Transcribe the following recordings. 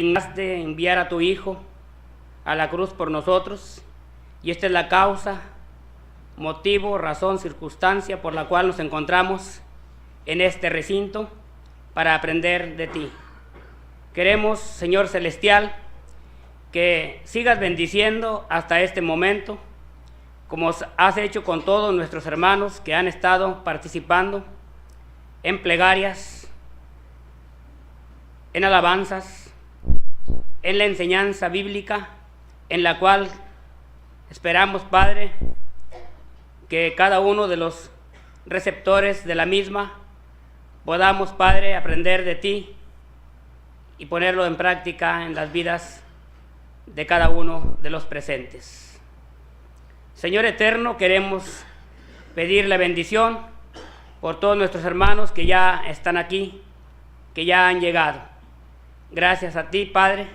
dignaste enviar a tu Hijo a la cruz por nosotros, y esta es la causa, motivo, razón, circunstancia por la cual nos encontramos en este recinto para aprender de ti. Queremos, Señor Celestial, que sigas bendiciendo hasta este momento, como has hecho con todos nuestros hermanos que han estado participando en plegarias, en alabanzas, en la enseñanza bíblica, en la cual esperamos, Padre, que cada uno de los receptores de la misma podamos, Padre, aprender de ti y ponerlo en práctica en las vidas de cada uno de los presentes. Señor eterno, queremos pedir la bendición por todos nuestros hermanos que ya están aquí, que ya han llegado. Gracias a ti, Padre,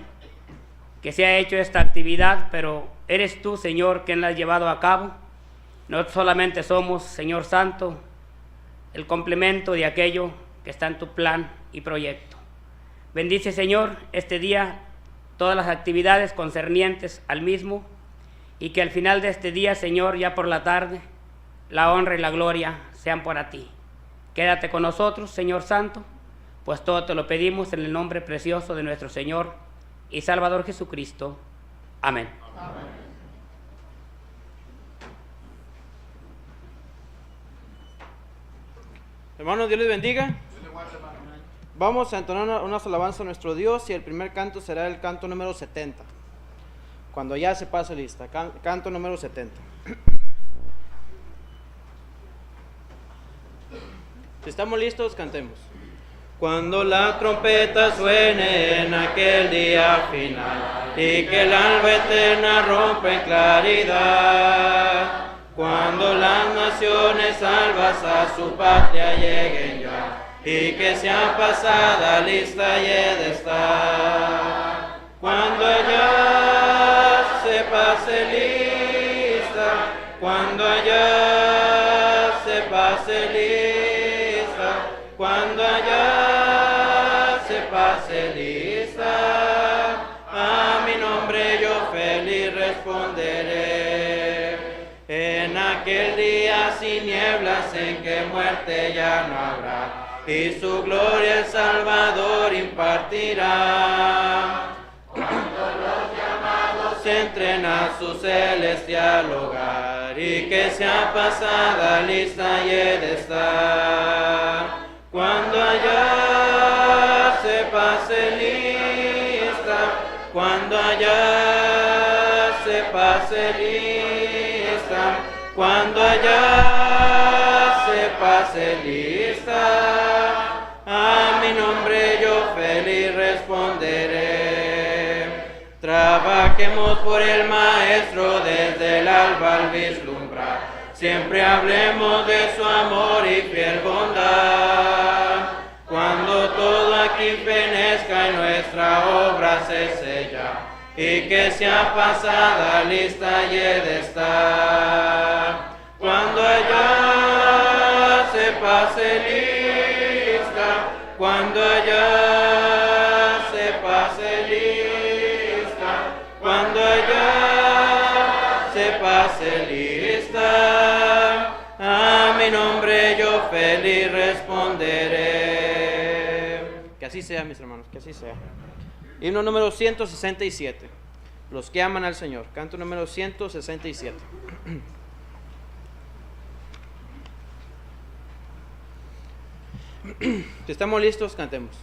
que se ha hecho esta actividad, pero eres tú, Señor, quien la has llevado a cabo. No solamente somos, Señor Santo, el complemento de aquello que está en tu plan y proyecto. Bendice, Señor, este día todas las actividades concernientes al mismo, y que al final de este día, Señor, ya por la tarde, la honra y la gloria sean para ti. Quédate con nosotros, Señor Santo, pues todo te lo pedimos en el nombre precioso de nuestro Señor y Salvador Jesucristo. Amén. Amén. Hermanos, Dios les bendiga. Vamos a entonar unas alabanzas a nuestro Dios, y el primer canto será el canto número 70. Cuando ya se pase lista, canto número 70. Si estamos listos, cantemos. Cuando la trompeta suene en aquel día final, y que el alba eterna rompa en claridad, cuando las naciones salvas a su patria lleguen ya, y que sea pasada lista y he de estar. Cuando allá se pase lista, cuando allá se pase lista, cuando allá se pase lista, a mi nombre yo feliz responderé. En aquel día sin nieblas en que muerte ya no habrá, y su gloria el Salvador impartirá. Cuando los llamados entren a su celestial hogar, y que sea pasada lista y he de estar. Cuando allá se pase lista, cuando allá se pase lista, cuando allá se pase lista, a mi nombre yo feliz responderé. Trabajemos por el Maestro desde el alba al vislumbrar, siempre hablemos de su amor y fiel bondad. Cuando todo aquí fenezca y nuestra obra se sella, y que sea pasada lista y he de estar. Cuando allá se pase lista, cuando allá se pase lista, cuando allá se pase lista, a mi nombre yo feliz responderé. Que así sea, mis hermanos, que así sea. Himno número 167. Los que aman al Señor. Canto número 167. Si estamos listos, cantemos.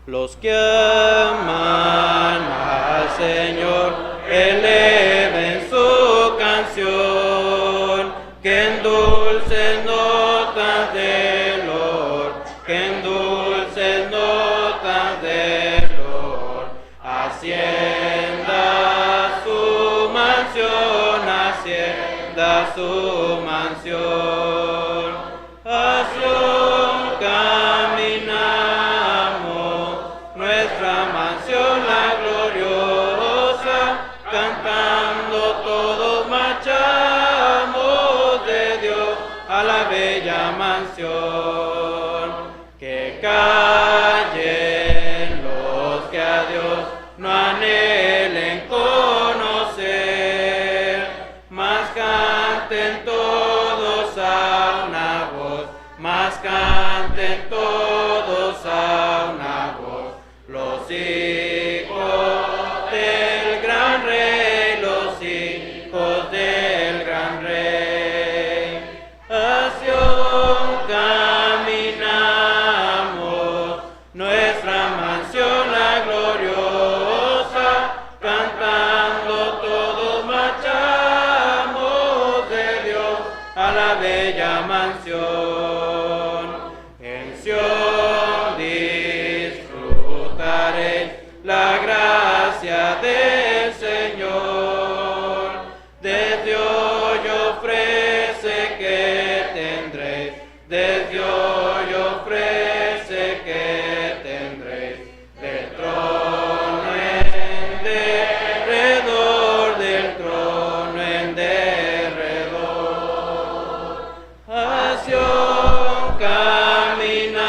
Los que aman al Señor, eleven su canción, que en dulces notas de Lord, que en dulces notas de Lord, hacienda su mansión, hacienda su mansión. Acción caminamos, nuestra mansión la gloriosa, cantando todos marchamos de Dios a la bella mansión. Que callen los que a Dios no no anhelen conocer, mas canten todos a una voz, mas canten todos a una voz, los hijos del gran rey, los hijos del gran rey. A Sión caminamos, nuestra mansión la gloriosa, cantando todos marchamos de Dios a la bella mansión. En Sión disfrutaréis la gracia del Señor, desde hoy ofrece que tendréis, desde hoy ofrece que tendréis, del trono en derredor, del trono en derredor. A Sión caminamos,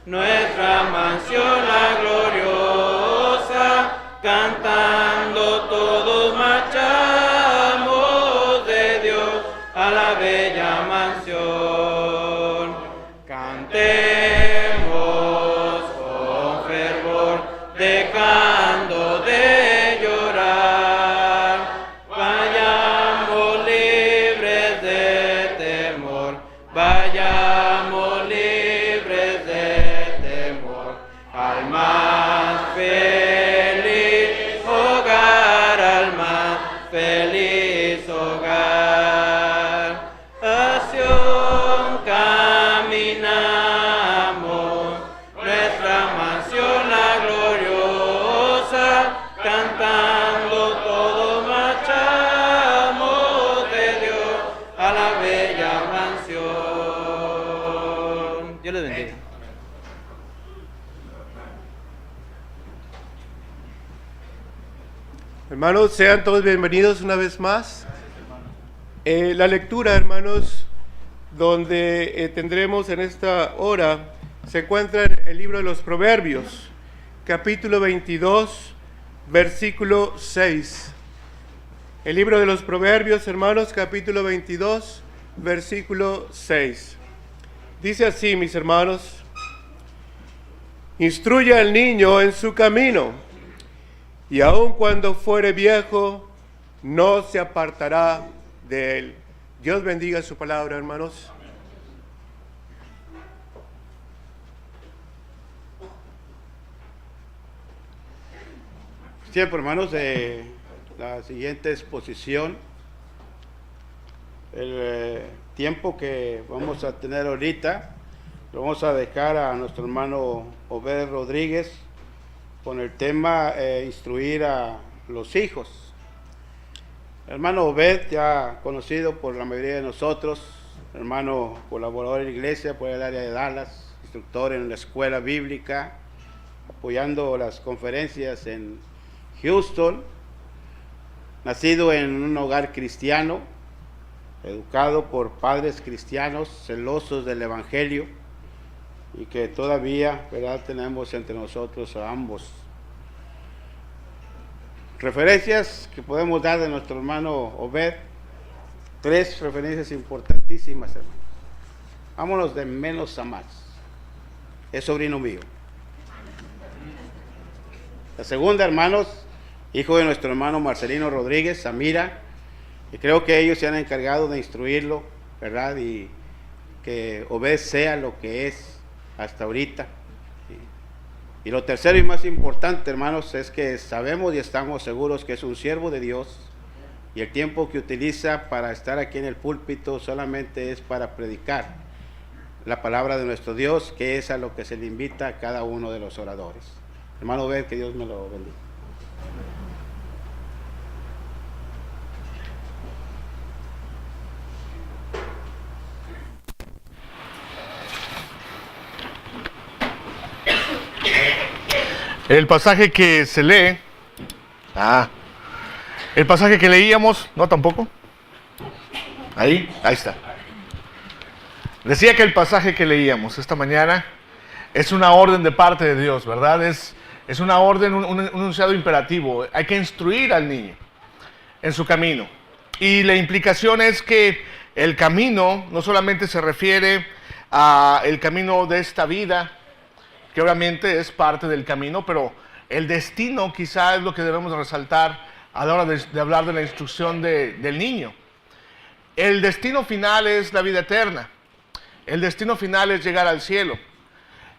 nuestra mansión la gloriosa, cantando todos marchamos de Dios a la bella mansión. Cantemos con fervor, dejando de llorar, vayamos libres de temor, vayamos libres de temor, al más feliz hogar, al más feliz hogar. A Sión caminamos, nuestra mansión la gloriosa, cantando todos marchamos de Dios a la bella mansión. Dios les bendiga. Hermanos, sean todos bienvenidos una vez más. La lectura, hermanos, donde tendremos en esta hora, se encuentra en el libro de los Proverbios, capítulo 22, versículo 6. El libro de los Proverbios, hermanos, capítulo 22, versículo 6. Dice así, mis hermanos: instruye al niño en su camino, y aun cuando fuere viejo, no se apartará de él. Dios bendiga su palabra, hermanos. Tiempo, hermanos, de la siguiente exposición. El tiempo que vamos a tener ahorita lo vamos a dejar a nuestro hermano Obed Rodríguez con el tema instruir a los hijos. Hermano Obed, ya conocido por la mayoría de nosotros, hermano colaborador en la iglesia por el área de Dallas, instructor en la escuela bíblica, apoyando las conferencias en Houston, nacido en un hogar cristiano, educado por padres cristianos celosos del evangelio, y que todavía, ¿verdad?, tenemos entre nosotros a ambos. Referencias que podemos dar de nuestro hermano Obed, 3 referencias importantísimas, hermanos. Vámonos de menos a más. Es sobrino mío. La segunda, hermanos, hijo de nuestro hermano Marcelino Rodríguez, Samira, y creo que ellos se han encargado de instruirlo, ¿verdad?, y que Obed sea lo que es hasta ahorita. Y lo tercero y más importante, hermanos, es que sabemos y estamos seguros que es un siervo de Dios, y el tiempo que utiliza para estar aquí en el púlpito solamente es para predicar la palabra de nuestro Dios, que es a lo que se le invita a cada uno de los oradores. Hermano Obed, que Dios me lo bendiga. El pasaje que se lee, el pasaje que leíamos, no tampoco, ahí está. Decía que el pasaje que leíamos esta mañana es una orden de parte de Dios, ¿verdad? Es Es una orden, un enunciado imperativo. Hay que instruir al niño en su camino. Y la implicación es que el camino no solamente se refiere al camino de esta vida, que obviamente es parte del camino, pero el destino quizá es lo que debemos resaltar a la hora de hablar de la instrucción del niño. El destino final es la vida eterna. El destino final es llegar al cielo.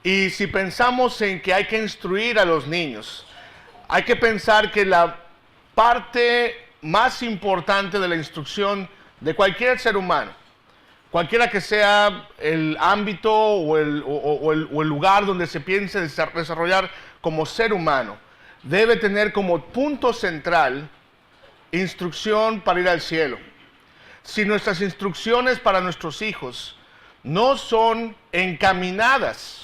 Y si pensamos en que hay que instruir a los niños, hay que pensar que la parte más importante de la instrucción de cualquier ser humano, cualquiera que sea el ámbito o el lugar donde se piense desarrollar como ser humano, debe tener como punto central instrucción para ir al cielo. Si nuestras instrucciones para nuestros hijos no son encaminadas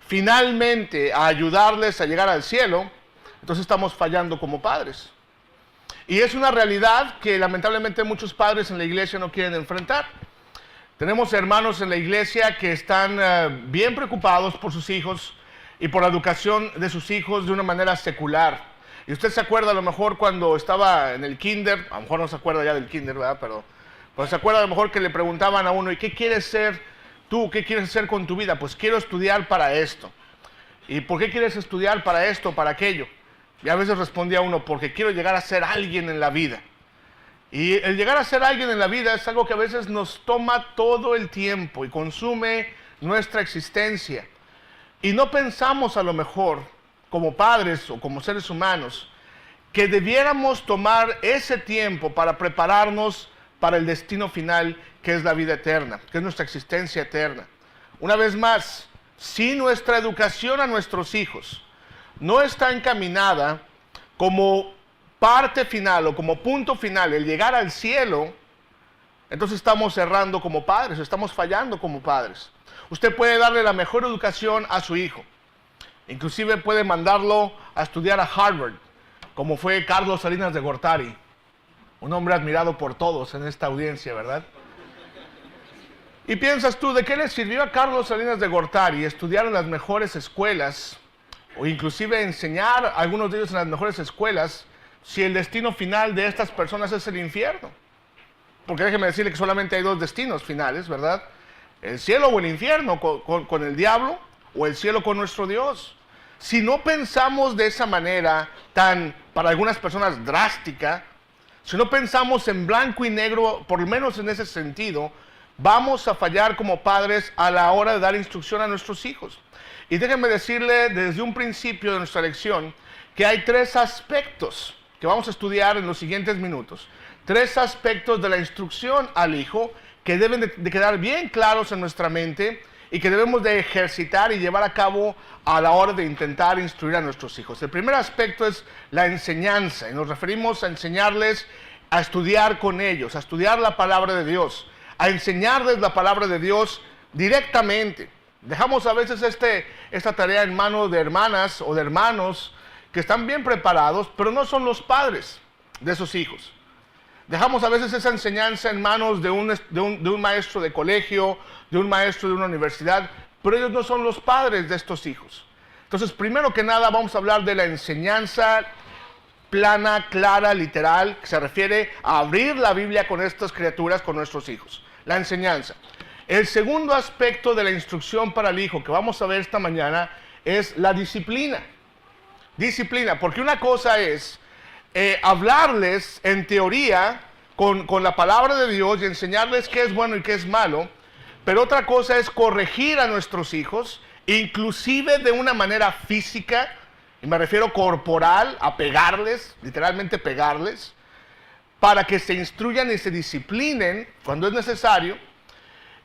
finalmente a ayudarles a llegar al cielo, entonces estamos fallando como padres. Y es una realidad que lamentablemente muchos padres en la iglesia no quieren enfrentar. Tenemos hermanos en la iglesia que están bien preocupados por sus hijos y por la educación de sus hijos de una manera secular. Y usted se acuerda a lo mejor cuando estaba en el kinder, a lo mejor no se acuerda ya del kinder, ¿verdad? Pero se acuerda a lo mejor que le preguntaban a uno, ¿y qué quieres ser tú? ¿Qué quieres hacer con tu vida? Pues quiero estudiar para esto. ¿Y por qué quieres estudiar para esto, para aquello? Y a veces respondía uno, porque quiero llegar a ser alguien en la vida. Y el llegar a ser alguien en la vida es algo que a veces nos toma todo el tiempo y consume nuestra existencia. Y no pensamos a lo mejor, como padres o como seres humanos, que debiéramos tomar ese tiempo para prepararnos para el destino final, que es la vida eterna, que es nuestra existencia eterna. Una vez más, si nuestra educación a nuestros hijos no está encaminada como parte final o como punto final, el llegar al cielo, entonces estamos errando como padres, estamos fallando como padres. Usted puede darle la mejor educación a su hijo, inclusive puede mandarlo a estudiar a Harvard, como fue Carlos Salinas de Gortari, un hombre admirado por todos en esta audiencia, ¿verdad? Y piensas tú, ¿de qué le sirvió a Carlos Salinas de Gortari estudiar en las mejores escuelas o inclusive enseñar a algunos de ellos en las mejores escuelas si el destino final de estas personas es el infierno? Porque déjeme decirle que solamente hay dos destinos finales, ¿verdad? El cielo o el infierno con el diablo, o el cielo con nuestro Dios. Si no pensamos de esa manera tan, para algunas personas, drástica, si no pensamos en blanco y negro, por lo menos en ese sentido, vamos a fallar como padres a la hora de dar instrucción a nuestros hijos. Y déjenme decirle desde un principio de nuestra lección que hay tres aspectos que vamos a estudiar en los siguientes minutos. Tres aspectos de la instrucción al hijo que deben de quedar bien claros en nuestra mente y que debemos de ejercitar y llevar a cabo a la hora de intentar instruir a nuestros hijos. El primer aspecto es la enseñanza, y nos referimos a enseñarles a estudiar con ellos, a estudiar la palabra de Dios, a enseñarles la palabra de Dios directamente. Dejamos a veces esta tarea en manos de hermanas o de hermanos que están bien preparados, pero no son los padres de esos hijos. Dejamos a veces esa enseñanza en manos de un maestro de colegio, de un maestro de una universidad, pero ellos no son los padres de estos hijos. Entonces, primero que nada, vamos a hablar de la enseñanza plana, clara, literal, que se refiere a abrir la Biblia con estas criaturas, con nuestros hijos. La enseñanza. El segundo aspecto de la instrucción para el hijo que vamos a ver esta mañana es la disciplina. Disciplina, porque una cosa es hablarles en teoría con la palabra de Dios y enseñarles qué es bueno y qué es malo, pero otra cosa es corregir a nuestros hijos, inclusive de una manera física, y me refiero corporal, a pegarles, literalmente pegarles, para que se instruyan y se disciplinen cuando es necesario.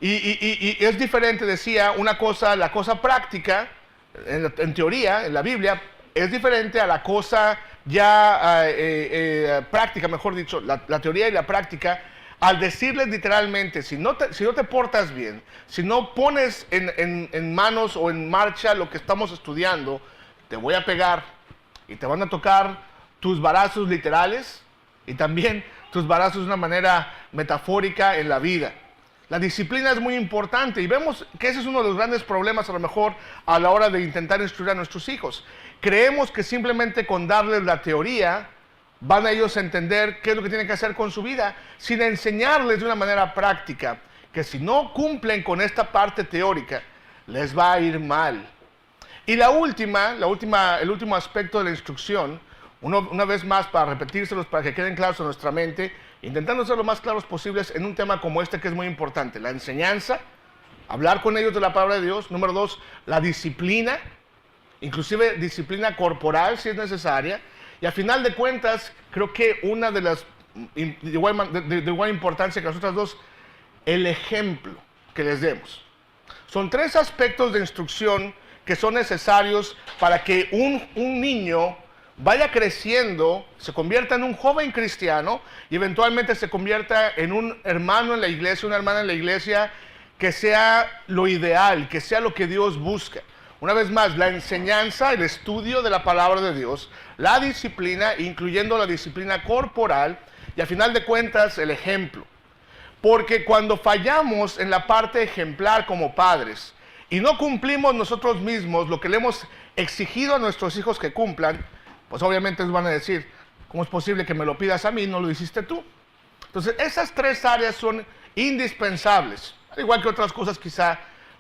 Y es diferente, decía, una cosa, la cosa práctica, en teoría, en la Biblia, es diferente a la cosa ya práctica, mejor dicho, la teoría y la práctica, al decirles literalmente, si no te portas bien, si no pones en manos o en marcha lo que estamos estudiando, te voy a pegar y te van a tocar tus varazos literales y también tus varazos de una manera metafórica en la vida. La disciplina es muy importante y vemos que ese es uno de los grandes problemas a lo mejor a la hora de intentar instruir a nuestros hijos. Creemos que simplemente con darles la teoría van a ellos a entender qué es lo que tienen que hacer con su vida, sin enseñarles de una manera práctica, que si no cumplen con esta parte teórica, les va a ir mal. Y el último aspecto de la instrucción, una vez más para repetírselos, para que queden claros en nuestra mente, intentando ser lo más claros posibles en un tema como este que es muy importante. La enseñanza, hablar con ellos de la palabra de Dios. Número 2, la disciplina, inclusive disciplina corporal si es necesaria. Y a final de cuentas, creo que una de las de igual importancia que las otras dos, el ejemplo que les demos. Son 3 aspectos de instrucción que son necesarios para que un niño vaya creciendo, se convierta en un joven cristiano y eventualmente se convierta en un hermano en la iglesia, una hermana en la iglesia, que sea lo ideal, que sea lo que Dios busca. Una vez más, la enseñanza, el estudio de la palabra de Dios, la disciplina, incluyendo la disciplina corporal, y a final de cuentas el ejemplo. Porque cuando fallamos en la parte ejemplar como padres y no cumplimos nosotros mismos lo que le hemos exigido a nuestros hijos que cumplan, pues obviamente les van a decir, ¿cómo es posible que me lo pidas a mí y no lo hiciste tú? Entonces, esas 3 áreas son indispensables, al igual que otras cosas quizá,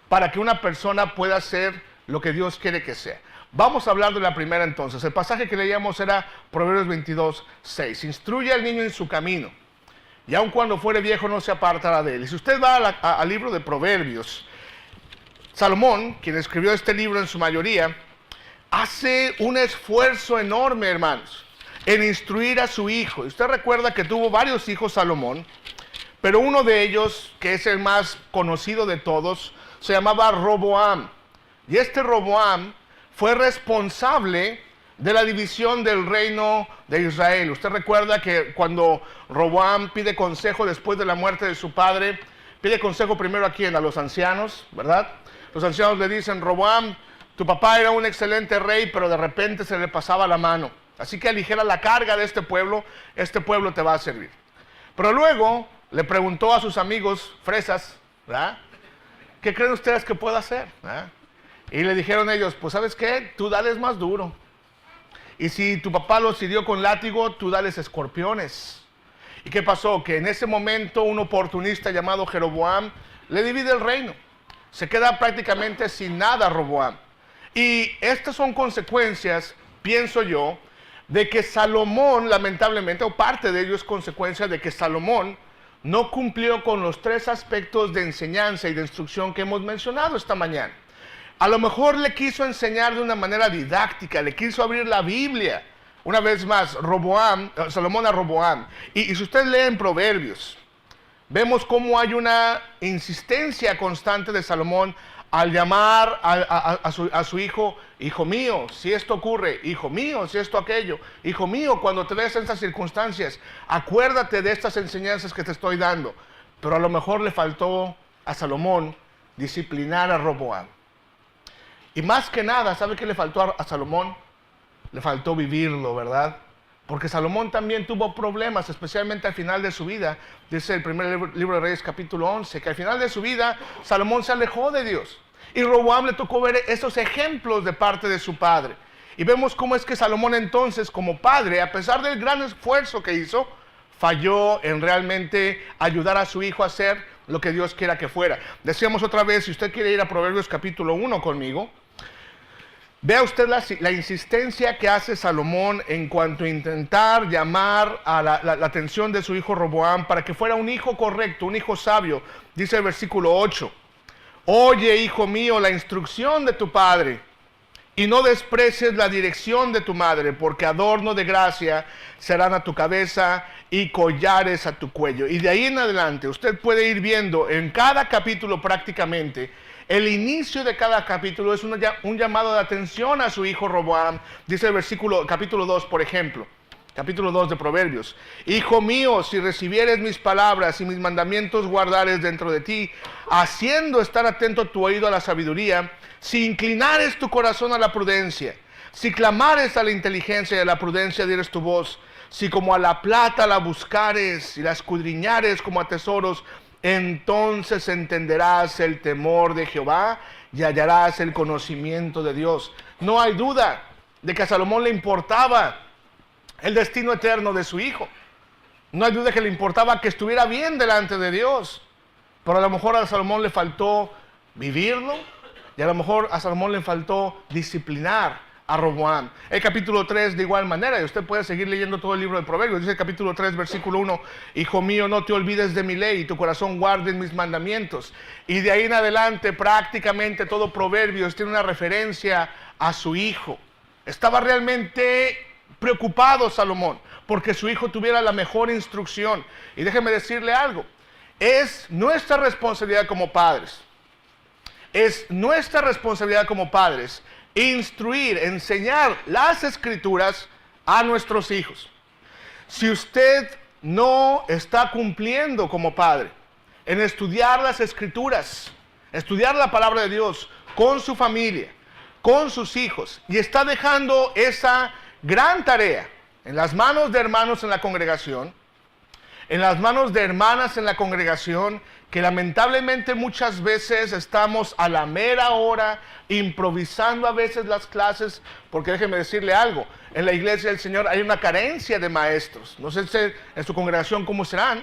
para que una persona pueda ser lo que Dios quiere que sea. Vamos a hablar de la primera entonces. El pasaje que leíamos era Proverbios 22:6. Instruye al niño en su camino, y aun cuando fuere viejo no se apartará de él. Y si usted va al libro de Proverbios, Salomón, quien escribió este libro en su mayoría, hace un esfuerzo enorme, hermanos, en instruir a su hijo. Y usted recuerda que tuvo varios hijos Salomón, pero uno de ellos, que es el más conocido de todos, se llamaba Roboam. Y este Roboam fue responsable de la división del reino de Israel. Usted recuerda que cuando Roboam pide consejo después de la muerte de su padre, pide consejo primero a quién, a los ancianos, ¿verdad? Los ancianos le dicen, Roboam, tu papá era un excelente rey, pero de repente se le pasaba la mano. Así que aligera la carga de este pueblo te va a servir. Pero luego le preguntó a sus amigos fresas, ¿verdad? ¿Qué creen ustedes que puedo hacer? ¿Verdad? Y le dijeron ellos, pues ¿sabes qué? Tú dales más duro. Y si tu papá los hirió con látigo, tú dales escorpiones. ¿Y qué pasó? Que en ese momento un oportunista llamado Jeroboam le divide el reino. Se queda prácticamente sin nada Roboam. Y estas son consecuencias, pienso yo, de que Salomón, lamentablemente, o parte de ello es consecuencia de que Salomón no cumplió con los 3 aspectos de enseñanza y de instrucción que hemos mencionado esta mañana. A lo mejor le quiso enseñar de una manera didáctica, le quiso abrir la Biblia. Una vez más, Salomón a Roboam. Y si usted lee en Proverbios, vemos cómo hay una insistencia constante de Salomón al llamar a su hijo, hijo mío, si esto ocurre, hijo mío, si esto aquello, hijo mío, cuando te ves en estas circunstancias, acuérdate de estas enseñanzas que te estoy dando. Pero a lo mejor le faltó a Salomón disciplinar a Roboam. Y más que nada, ¿sabe qué le faltó a Salomón? Le faltó vivirlo, ¿verdad? Porque Salomón también tuvo problemas, especialmente al final de su vida. Dice el primer libro de Reyes, capítulo 11, que al final de su vida Salomón se alejó de Dios. Y Roboam le tocó ver esos ejemplos de parte de su padre. Y vemos cómo es que Salomón entonces, como padre, a pesar del gran esfuerzo que hizo, falló en realmente ayudar a su hijo a hacer lo que Dios quiera que fuera. Decíamos otra vez, si usted quiere ir a Proverbios capítulo 1 conmigo, vea usted la insistencia que hace Salomón en cuanto a intentar llamar a la atención de su hijo Roboam para que fuera un hijo correcto, un hijo sabio. Dice el versículo 8, oye, hijo mío, la instrucción de tu padre, y no desprecies la dirección de tu madre, porque adorno de gracia serán a tu cabeza y collares a tu cuello. Y de ahí en adelante usted puede ir viendo en cada capítulo prácticamente. El inicio de cada capítulo es un llamado de atención a su hijo Roboam. Dice el capítulo 2, por ejemplo, capítulo 2 de Proverbios. Hijo mío, si recibieres mis palabras y mis mandamientos guardares dentro de ti, haciendo estar atento tu oído a la sabiduría, si inclinares tu corazón a la prudencia, si clamares a la inteligencia y a la prudencia dieres tu voz, si como a la plata la buscares y la escudriñares como a tesoros, entonces entenderás el temor de Jehová y hallarás el conocimiento de Dios. No hay duda de que a Salomón le importaba el destino eterno de su hijo. No hay duda que le importaba que estuviera bien delante de Dios. Pero a lo mejor a Salomón le faltó vivirlo y a lo mejor a Salomón le faltó disciplinar a Roboam. El capítulo 3 de igual manera, y usted puede seguir leyendo todo el libro de Proverbios, dice el capítulo 3 versículo 1, hijo mío, no te olvides de mi ley y tu corazón guarde mis mandamientos. Y de ahí en adelante prácticamente todo Proverbios tiene una referencia a su hijo. Estaba realmente preocupado Salomón porque su hijo tuviera la mejor instrucción. Y déjeme decirle algo, es nuestra responsabilidad como padres, instruir, enseñar las escrituras a nuestros hijos. Si usted no está cumpliendo como padre en estudiar las escrituras, estudiar la palabra de Dios con su familia, con sus hijos, y está dejando esa gran tarea en las manos de hermanos en la congregación, en las manos de hermanas en la congregación, que lamentablemente muchas veces estamos a la mera hora improvisando a veces las clases, porque déjeme decirle algo, en la iglesia del Señor hay una carencia de maestros. No sé si en su congregación cómo serán,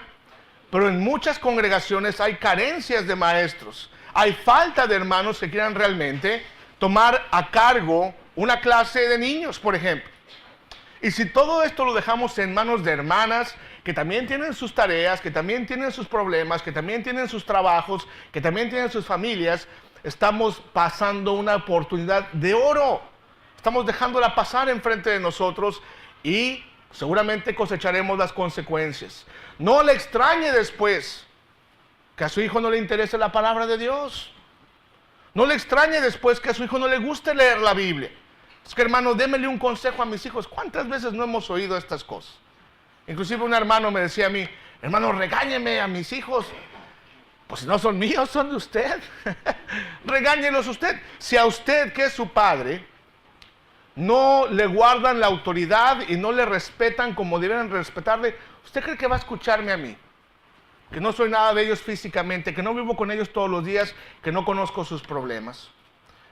pero en muchas congregaciones hay carencias de maestros. Hay falta de hermanos que quieran realmente tomar a cargo una clase de niños, por ejemplo. Y si todo esto lo dejamos en manos de hermanas que también tienen sus tareas, que también tienen sus problemas, que también tienen sus trabajos, que también tienen sus familias, estamos pasando una oportunidad de oro. Estamos dejándola pasar enfrente de nosotros y seguramente cosecharemos las consecuencias. No le extrañe después que a su hijo no le interese la palabra de Dios. No le extrañe después que a su hijo no le guste leer la Biblia. Es que, hermano, démele un consejo a mis hijos. ¿Cuántas veces no hemos oído estas cosas? Inclusive un hermano me decía a mí, hermano, regáñeme a mis hijos. Pues si no son míos, son de usted. Regáñelos usted. Si a usted, que es su padre, no le guardan la autoridad y no le respetan como deben respetarle, ¿usted cree que va a escucharme a mí? Que no soy nada de ellos físicamente, que no vivo con ellos todos los días, que no conozco sus problemas.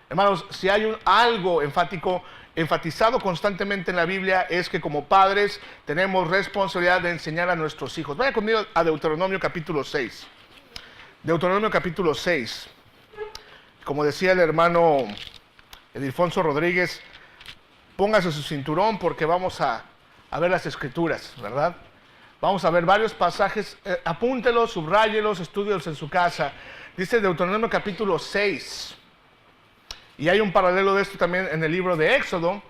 Hermanos, si hay algo enfatizado constantemente en la Biblia, es que como padres tenemos responsabilidad de enseñar a nuestros hijos. Vaya conmigo a Deuteronomio capítulo 6. Deuteronomio capítulo 6. Como decía el hermano Edilfonso Rodríguez, póngase su cinturón porque vamos a ver las escrituras, ¿verdad? Vamos a ver varios pasajes, apúntelos, subráyelos, estúdielos en su casa. Dice Deuteronomio capítulo 6. Y hay un paralelo de esto también en el libro de Éxodo.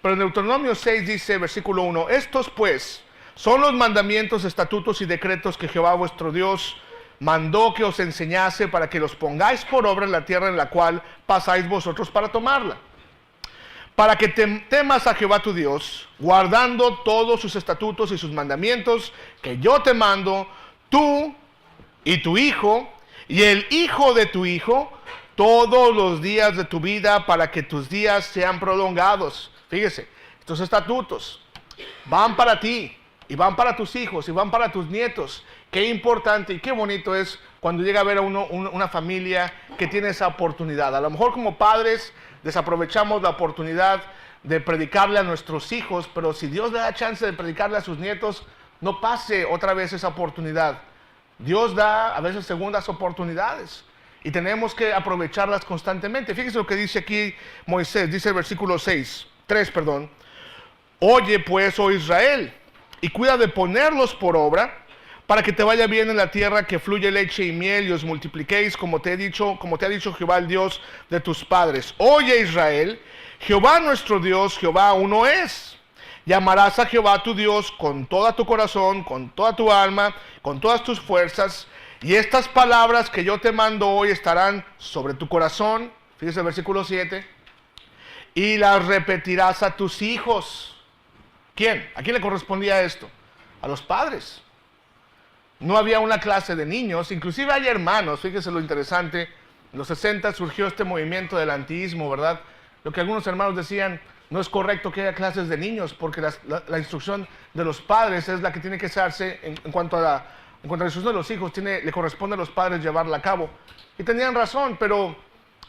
Pero en Deuteronomio 6 dice, versículo 1, estos pues son los mandamientos, estatutos y decretos que Jehová vuestro Dios mandó que os enseñase para que los pongáis por obra en la tierra en la cual pasáis vosotros para tomarla. Para que temas a Jehová tu Dios, guardando todos sus estatutos y sus mandamientos que yo te mando, tú y tu hijo y el hijo de tu hijo, todos los días de tu vida, para que tus días sean prolongados. Fíjese, estos estatutos van para ti, y van para tus hijos, y van para tus nietos. Qué importante y qué bonito es cuando llega a ver a uno una familia que tiene esa oportunidad. A lo mejor como padres desaprovechamos la oportunidad de predicarle a nuestros hijos, pero si Dios le da chance de predicarle a sus nietos, no pase otra vez esa oportunidad. Dios da a veces segundas oportunidades y tenemos que aprovecharlas constantemente. Fíjense lo que dice aquí Moisés, dice el versículo 3, oye pues, oh Israel, y cuida de ponerlos por obra, para que te vaya bien en la tierra que fluye leche y miel, y os multipliquéis, como te ha dicho Jehová, el Dios de tus padres. Oye Israel, Jehová nuestro Dios, Jehová uno es. Llamarás a Jehová tu Dios con todo tu corazón, con toda tu alma, con todas tus fuerzas, y estas palabras que yo te mando hoy estarán sobre tu corazón. Fíjese el versículo 7. Y las repetirás a tus hijos. ¿Quién? ¿A quién le correspondía esto? A los padres. No había una clase de niños, inclusive hay hermanos, fíjese lo interesante, en los 60 surgió este movimiento del antiismo, ¿verdad? Lo que algunos hermanos decían, no es correcto que haya clases de niños, porque la instrucción de los padres es la que tiene que hacerse en cuanto a En cuanto a la instrucción de los hijos, le corresponde a los padres llevarla a cabo. Y tenían razón, pero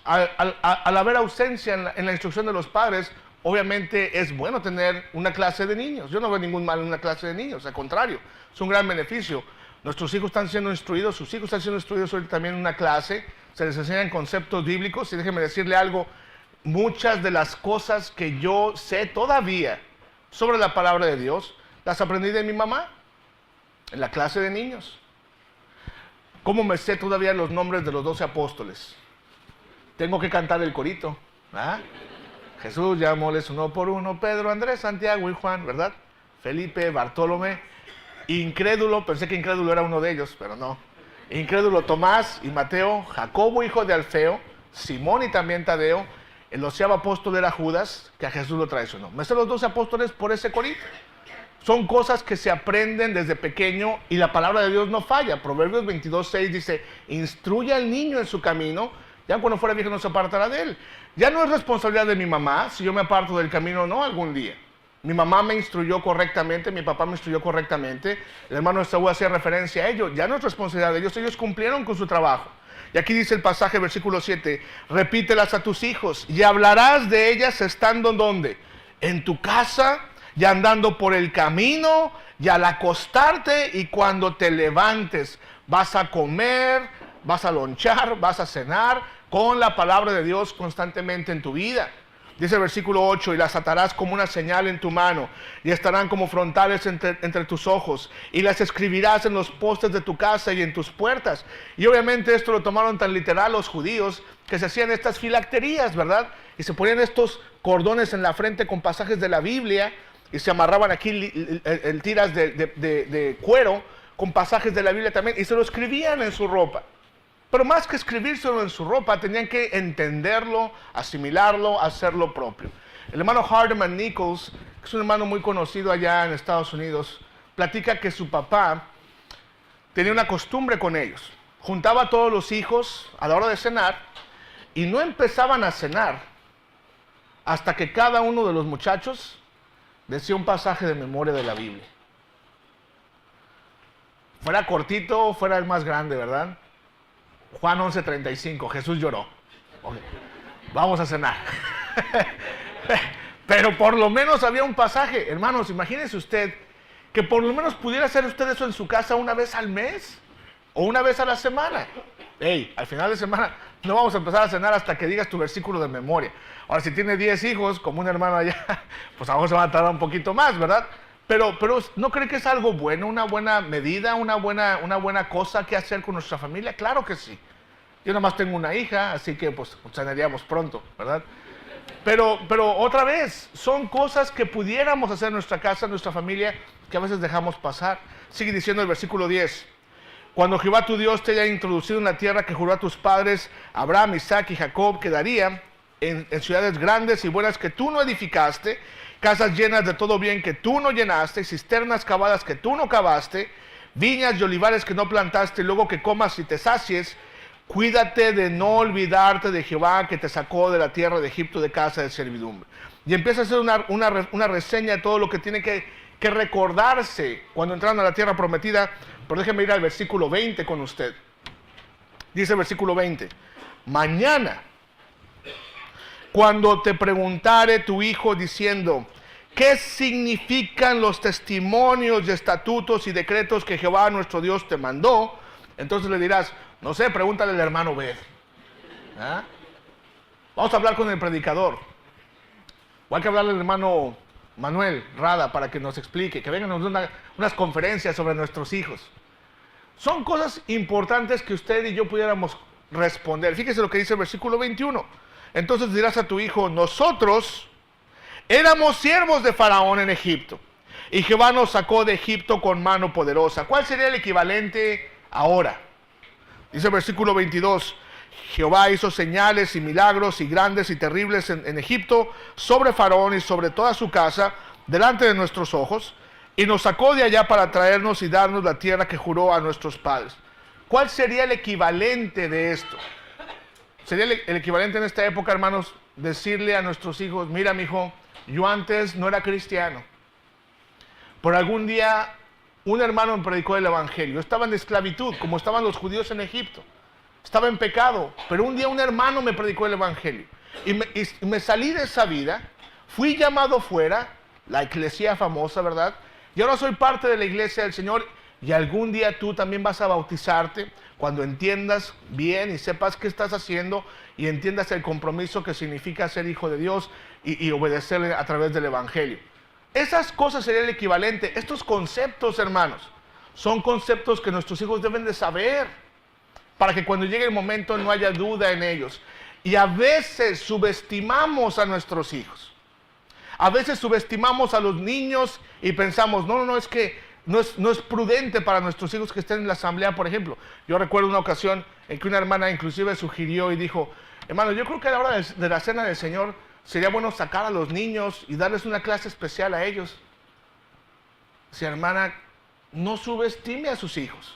al haber ausencia en la instrucción de los padres, obviamente es bueno tener una clase de niños. Yo no veo ningún mal en una clase de niños, al contrario, es un gran beneficio. Nuestros hijos están siendo instruidos, sus hijos están siendo instruidos ahorita también en una clase, se les enseñan conceptos bíblicos, y déjenme decirle algo, muchas de las cosas que yo sé todavía sobre la palabra de Dios, las aprendí de mi mamá, en la clase de niños. ¿Cómo me sé todavía los nombres de los 12 apóstoles? Tengo que cantar el corito, ¿ah? Jesús llamóles uno por uno, Pedro, Andrés, Santiago y Juan, ¿verdad? Felipe, Bartolomé, incrédulo, pensé que incrédulo era uno de ellos, pero no. Incrédulo Tomás y Mateo, Jacobo, hijo de Alfeo, Simón y también Tadeo, el 12º apóstol era Judas, que a Jesús lo traicionó. Me sé los 12 apóstoles por ese corito. Son cosas que se aprenden desde pequeño y la palabra de Dios no falla. Proverbios 22:6 dice, instruye al niño en su camino, ya cuando fuera viejo no se apartará de él. Ya no es responsabilidad de mi mamá si yo me aparto del camino o no algún día. Mi mamá me instruyó correctamente, mi papá me instruyó correctamente, el hermano Esaú hacía referencia a ello, ya no es responsabilidad de ellos cumplieron con su trabajo. Y aquí dice el pasaje, versículo 7, repítelas a tus hijos y hablarás de ellas estando ¿dónde? En tu casa y andando por el camino y al acostarte y cuando te levantes. Vas a comer, vas a lonchar, vas a cenar con la palabra de Dios constantemente en tu vida. Dice el versículo 8, y las atarás como una señal en tu mano, y estarán como frontales entre tus ojos, y las escribirás en los postes de tu casa y en tus puertas. Y obviamente esto lo tomaron tan literal los judíos, que se hacían estas filacterías, ¿verdad? Y se ponían estos cordones en la frente con pasajes de la Biblia, y se amarraban aquí tiras de cuero con pasajes de la Biblia también, y se lo escribían en su ropa. Pero más que escribírselo en su ropa, tenían que entenderlo, asimilarlo, hacerlo propio. El hermano Hardeman Nichols, que es un hermano muy conocido allá en Estados Unidos, platica que su papá tenía una costumbre con ellos. Juntaba a todos los hijos a la hora de cenar y no empezaban a cenar hasta que cada uno de los muchachos decía un pasaje de memoria de la Biblia. Fuera cortito, fuera el más grande, ¿verdad? Juan 11:35, Jesús lloró. Okay. Vamos a cenar. Pero por lo menos había un pasaje. Hermanos, imagínense usted que por lo menos pudiera hacer usted eso en su casa una vez al mes o una vez a la semana. Hey, al final de semana no vamos a empezar a cenar hasta que digas tu versículo de memoria. Ahora, si tiene 10 hijos, como un hermano allá, pues a lo mejor se van a tardar un poquito más, ¿verdad? Pero ¿no cree que es algo bueno, una buena medida, una buena cosa que hacer con nuestra familia? Claro que sí. Yo nomás tengo una hija, así que pues cenaríamos pronto, ¿verdad? Pero otra vez, son cosas que pudiéramos hacer en nuestra casa, en nuestra familia, que a veces dejamos pasar. Sigue diciendo el versículo 10. Cuando Jehová tu Dios te haya introducido en la tierra que juró a tus padres, Abraham, Isaac y Jacob, que daría en ciudades grandes y buenas que tú no edificaste, casas llenas de todo bien que tú no llenaste, cisternas cavadas que tú no cavaste, viñas y olivares que no plantaste, y luego que comas y te sacies, cuídate de no olvidarte de Jehová que te sacó de la tierra de Egipto de casa de servidumbre. Y empieza a hacer una reseña de todo lo que tiene que recordarse cuando entraron a la tierra prometida. Pero déjenme ir al versículo 20 con usted. Dice el versículo 20. Mañana, cuando te preguntare tu hijo diciendo, ¿qué significan los testimonios y estatutos y decretos que Jehová nuestro Dios te mandó? Entonces le dirás, no sé, pregúntale al hermano Obed. ¿Ah? Vamos a hablar con el predicador. O hay que hablarle al hermano Manuel Rada para que nos explique, que vengan a unas conferencias sobre nuestros hijos. Son cosas importantes que usted y yo pudiéramos responder. Fíjese lo que dice el versículo 21. Entonces dirás a tu hijo, nosotros éramos siervos de Faraón en Egipto, y Jehová nos sacó de Egipto con mano poderosa. ¿Cuál sería el equivalente ahora? Dice el versículo 22, Jehová hizo señales y milagros y grandes y terribles en Egipto, sobre Faraón y sobre toda su casa, delante de nuestros ojos, y nos sacó de allá para traernos y darnos la tierra que juró a nuestros padres. ¿Cuál sería el equivalente de esto? Sería el equivalente en esta época, hermanos, decirle a nuestros hijos, mira, mijo, yo antes no era cristiano. Por algún día un hermano me predicó el evangelio. Yo estaba en esclavitud, como estaban los judíos en Egipto. Estaba en pecado, pero un día un hermano me predicó el evangelio. Y me salí de esa vida, fui llamado fuera, la iglesia famosa, ¿verdad? Y ahora soy parte de la iglesia del Señor, y algún día tú también vas a bautizarte cuando entiendas bien y sepas qué estás haciendo y entiendas el compromiso que significa ser hijo de Dios y obedecerle a través del evangelio. Esas cosas serían el equivalente. Estos conceptos, hermanos, son conceptos que nuestros hijos deben de saber para que cuando llegue el momento no haya duda en ellos. Y a veces subestimamos a nuestros hijos. A veces subestimamos a los niños y pensamos, no, es que no es prudente para nuestros hijos que estén en la asamblea, por ejemplo. Yo recuerdo una ocasión en que una hermana inclusive sugirió y dijo, hermano, yo creo que a la hora de la cena del Señor sería bueno sacar a los niños y darles una clase especial a ellos. Si hermana, no subestime a sus hijos.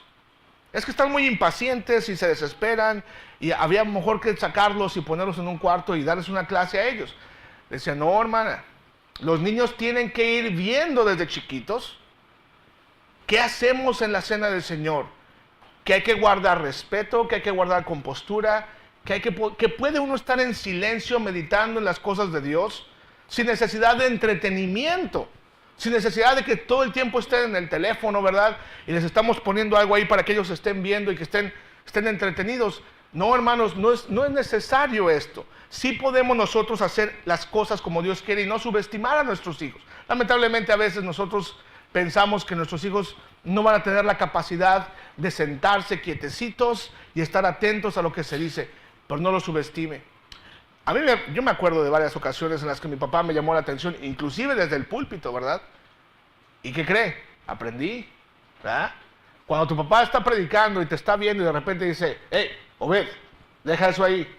Es que están muy impacientes y se desesperan y había mejor que sacarlos y ponerlos en un cuarto y darles una clase a ellos. Le decía, no, hermana, los niños tienen que ir viendo desde chiquitos qué hacemos en la cena del Señor, que hay que guardar respeto, que hay que guardar compostura, que puede uno estar en silencio meditando en las cosas de Dios sin necesidad de entretenimiento, sin necesidad de que todo el tiempo estén en el teléfono, ¿verdad? Y les estamos poniendo algo ahí para que ellos estén viendo y que estén entretenidos. No, hermanos, no es necesario esto. Sí podemos nosotros hacer las cosas como Dios quiere y no subestimar a nuestros hijos. Lamentablemente a veces nosotros pensamos que nuestros hijos no van a tener la capacidad de sentarse quietecitos y estar atentos a lo que se dice, pero no lo subestime. Yo me acuerdo de varias ocasiones en las que mi papá me llamó la atención, inclusive desde el púlpito, ¿verdad? ¿Y qué cree? Aprendí, ¿verdad? Cuando tu papá está predicando y te está viendo y de repente dice, hey, Obed, deja eso ahí.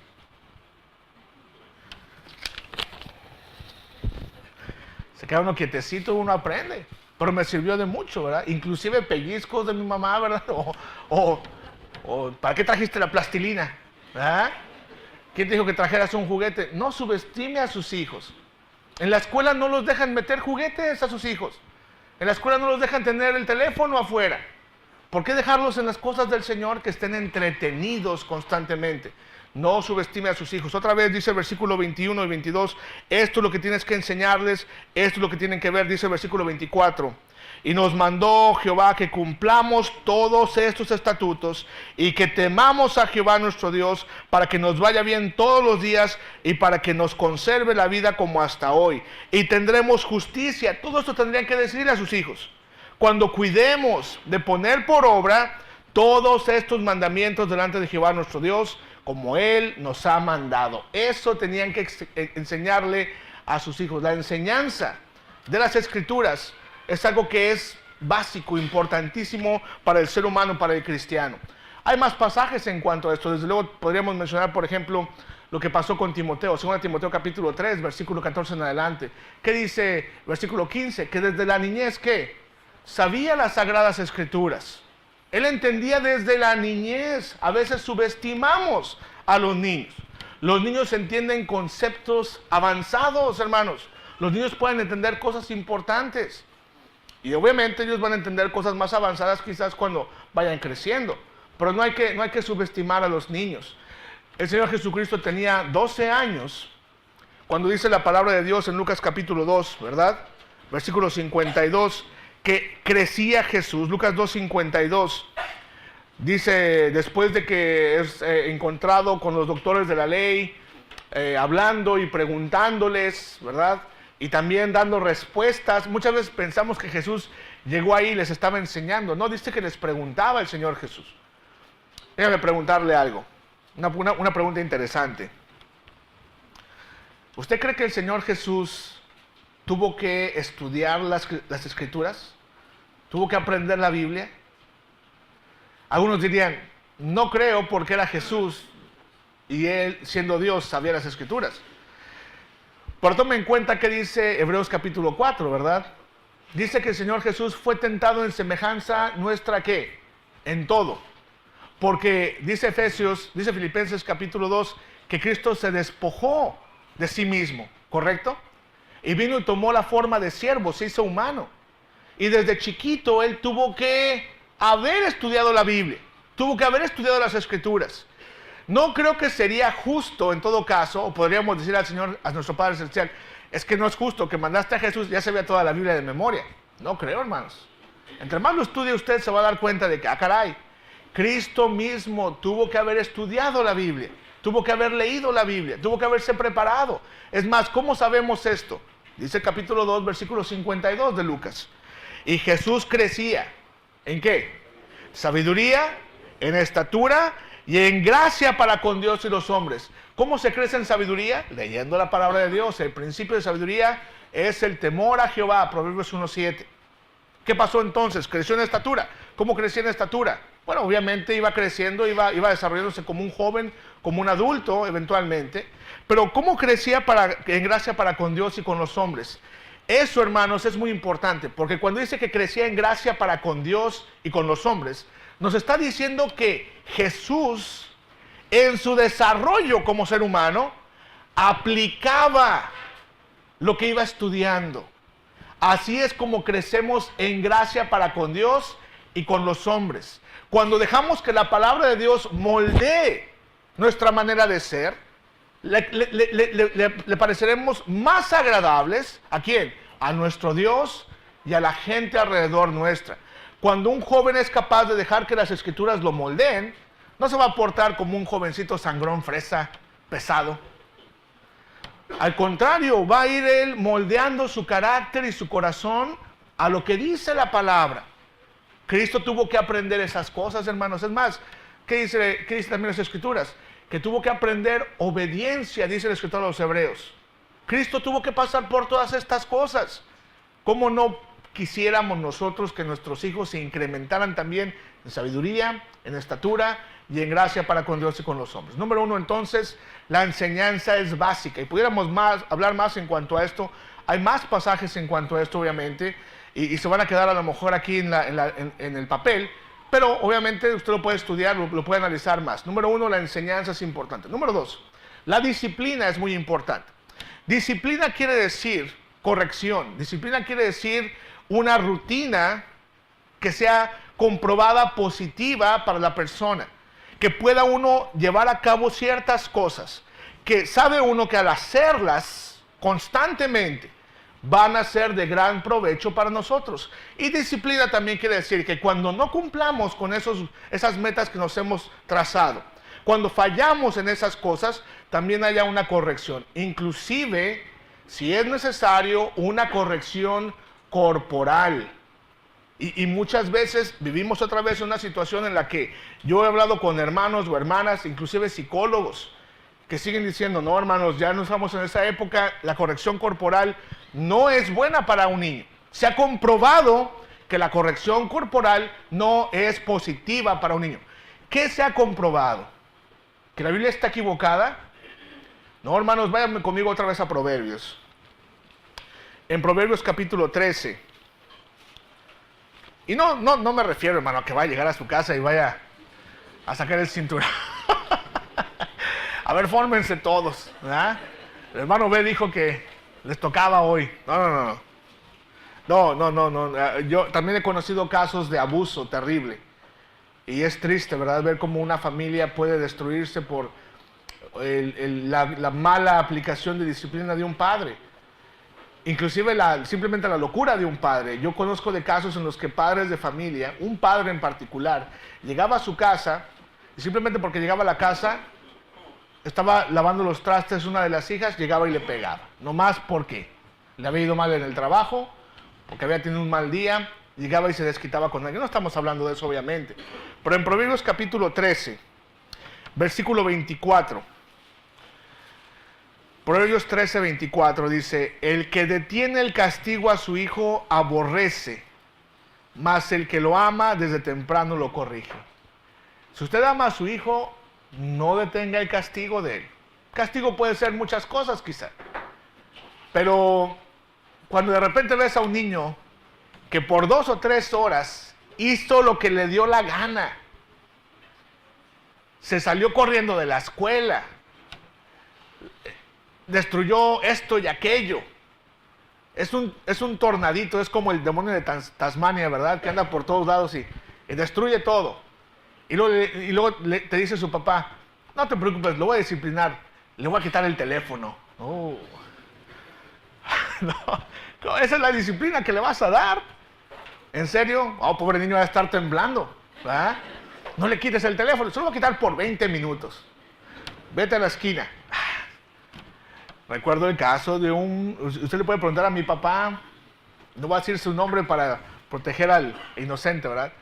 Se queda uno quietecito, uno aprende. Pero me sirvió de mucho, ¿verdad? Inclusive pellizcos de mi mamá, ¿verdad? O ¿para qué trajiste la plastilina? ¿Verdad? ¿Quién te dijo que trajeras un juguete? No subestime a sus hijos. En la escuela no los dejan meter juguetes a sus hijos. En la escuela no los dejan tener el teléfono afuera. ¿Por qué dejarlos en las cosas del Señor que estén entretenidos constantemente? No subestime a sus hijos. Otra vez dice el versículo 21 y 22, esto es lo que tienes que enseñarles, esto es lo que tienen que ver, dice el versículo 24. Y nos mandó Jehová que cumplamos todos estos estatutos y que temamos a Jehová nuestro Dios para que nos vaya bien todos los días y para que nos conserve la vida como hasta hoy. Y tendremos justicia. Todo esto tendrían que decirle a sus hijos. Cuando cuidemos de poner por obra todos estos mandamientos delante de Jehová nuestro Dios, como Él nos ha mandado. Eso tenían que enseñarle a sus hijos. La enseñanza de las Escrituras es algo que es básico, importantísimo para el ser humano, para el cristiano. Hay más pasajes en cuanto a esto. Desde luego podríamos mencionar, por ejemplo, lo que pasó con Timoteo. 2 Timoteo capítulo 3, versículo 14 en adelante. ¿Qué dice versículo 15? Que desde la niñez, ¿qué? Sabía las Sagradas Escrituras. Él entendía desde la niñez. A veces subestimamos a los niños. Los niños entienden conceptos avanzados, hermanos. Los niños pueden entender cosas importantes. Y obviamente ellos van a entender cosas más avanzadas quizás cuando vayan creciendo. Pero no hay que subestimar a los niños. El Señor Jesucristo tenía 12 años cuando dice la palabra de Dios en Lucas capítulo 2, ¿verdad? Versículo 52, que crecía Jesús. Lucas 2:52 dice, después de que es encontrado con los doctores de la ley, hablando y preguntándoles, ¿verdad? Y también dando respuestas. Muchas veces pensamos que Jesús llegó ahí y les estaba enseñando. No, dice que les preguntaba el Señor Jesús. Déjame preguntarle algo. Una pregunta interesante. ¿Usted cree que el Señor Jesús tuvo que estudiar las Escrituras? ¿Tuvo que aprender la Biblia? Algunos dirían, no creo porque era Jesús y Él, siendo Dios, sabía las Escrituras. Pero tome en cuenta que dice Hebreos capítulo 4, ¿verdad? Dice que el Señor Jesús fue tentado en semejanza nuestra, ¿qué? En todo. Porque dice Filipenses capítulo 2, que Cristo se despojó de sí mismo, ¿correcto? Y vino y tomó la forma de siervo, se hizo humano. y desde chiquito él tuvo que haber estudiado la Biblia, tuvo que haber estudiado las Escrituras. No creo que sería justo en todo caso, o podríamos decir al Señor, a nuestro Padre Celestial, es que no es justo que mandaste a Jesús, ya se vea toda la Biblia de memoria. No creo, hermanos. Entre más lo estudie usted, se va a dar cuenta de que, caray, Cristo mismo tuvo que haber estudiado la Biblia, tuvo que haber leído la Biblia, tuvo que haberse preparado. Es más, ¿cómo sabemos esto? Dice el capítulo 2, versículo 52 de Lucas. Y Jesús crecía, ¿en qué? Sabiduría, en estatura y en gracia para con Dios y los hombres. ¿Cómo se crece en sabiduría? Leyendo la palabra de Dios. El principio de sabiduría es el temor a Jehová, Proverbios 1:7. ¿Qué pasó entonces? Creció en estatura. ¿Cómo crecía en estatura? Bueno, obviamente iba creciendo, iba desarrollándose como un joven, como un adulto eventualmente. Pero ¿cómo crecía en gracia para con Dios y con los hombres? Eso, hermanos, es muy importante, porque cuando dice que crecía en gracia para con Dios y con los hombres, nos está diciendo que Jesús, en su desarrollo como ser humano, aplicaba lo que iba estudiando. Así es como crecemos en gracia para con Dios y con los hombres. Cuando dejamos que la palabra de Dios moldee nuestra manera de ser, le pareceremos más agradables. ¿A quién? A nuestro Dios y a la gente alrededor nuestra. Cuando un joven es capaz de dejar que las Escrituras lo moldeen, no se va a portar como un jovencito sangrón, fresa, pesado. Al contrario, va a ir él moldeando su carácter y su corazón a lo que dice la palabra. Cristo tuvo que aprender esas cosas, hermanos. Es más, ¿qué dice también las Escrituras? Que tuvo que aprender obediencia, dice el escritor de los Hebreos. Cristo tuvo que pasar por todas estas cosas. ¿Cómo no quisiéramos nosotros que nuestros hijos se incrementaran también en sabiduría, en estatura y en gracia para con Dios y con los hombres? Número uno, entonces, la enseñanza es básica. Y pudiéramos hablar más en cuanto a esto. Hay más pasajes en cuanto a esto, obviamente, y se van a quedar a lo mejor aquí en el papel. Pero obviamente usted lo puede estudiar, lo puede analizar más. Número uno, la enseñanza es importante. Número dos, la disciplina es muy importante. Disciplina quiere decir corrección. Disciplina quiere decir una rutina que sea comprobada positiva para la persona. Que pueda uno llevar a cabo ciertas cosas. Que sabe uno que al hacerlas constantemente van a ser de gran provecho para nosotros. Y disciplina también quiere decir que cuando no cumplamos con esas metas que nos hemos trazado, cuando fallamos en esas cosas, también haya una corrección. Inclusive, si es necesario, una corrección corporal. Y muchas veces vivimos otra vez una situación en la que yo he hablado con hermanos o hermanas, inclusive psicólogos, que siguen diciendo, no, hermanos, ya no estamos en esa época, la corrección corporal no es buena para un niño. Se ha comprobado que la corrección corporal no es positiva para un niño. ¿Qué se ha comprobado? ¿Que la Biblia está equivocada? No, hermanos, váyanme conmigo otra vez a Proverbios. En Proverbios capítulo 13. Y no me refiero, hermano, a que vaya a llegar a su casa y vaya a sacar el cinturón. A ver, fórmense todos, ¿verdad? El hermano B dijo que les tocaba hoy. No. Yo también he conocido casos de abuso terrible. Y es triste, ¿verdad? Ver cómo una familia puede destruirse por la mala aplicación de disciplina de un padre. Inclusive simplemente la locura de un padre. Yo conozco de casos en los que padres de familia, un padre en particular, llegaba a su casa y simplemente porque llegaba a la casa, estaba lavando los trastes una de las hijas, llegaba y le pegaba. Nomás porque le había ido mal en el trabajo, porque había tenido un mal día, llegaba y se desquitaba con alguien. No estamos hablando de eso, obviamente. Pero en Proverbios capítulo 13, versículo 24. Proverbios 13, 24 dice, el que detiene el castigo a su hijo aborrece, mas el que lo ama desde temprano lo corrige. Si usted ama a su hijo, no detenga el castigo de él. Castigo puede ser muchas cosas quizá. Pero cuando de repente ves a un niño que por 2 o 3 horas hizo lo que le dio la gana, se salió corriendo de la escuela, destruyó esto y aquello, Es un tornadito, es como el demonio de Tasmania, ¿verdad? Que anda por todos lados y destruye todo. Y luego te dice su papá, no te preocupes, lo voy a disciplinar, le voy a quitar el teléfono. Oh. No, esa es la disciplina que le vas a dar. ¿En serio? Oh, pobre niño va a estar temblando, ¿verdad? No le quites el teléfono, solo lo voy a quitar por 20 minutos. Vete a la esquina. Recuerdo el caso de usted le puede preguntar a mi papá, no voy a decir su nombre para proteger al inocente, ¿verdad?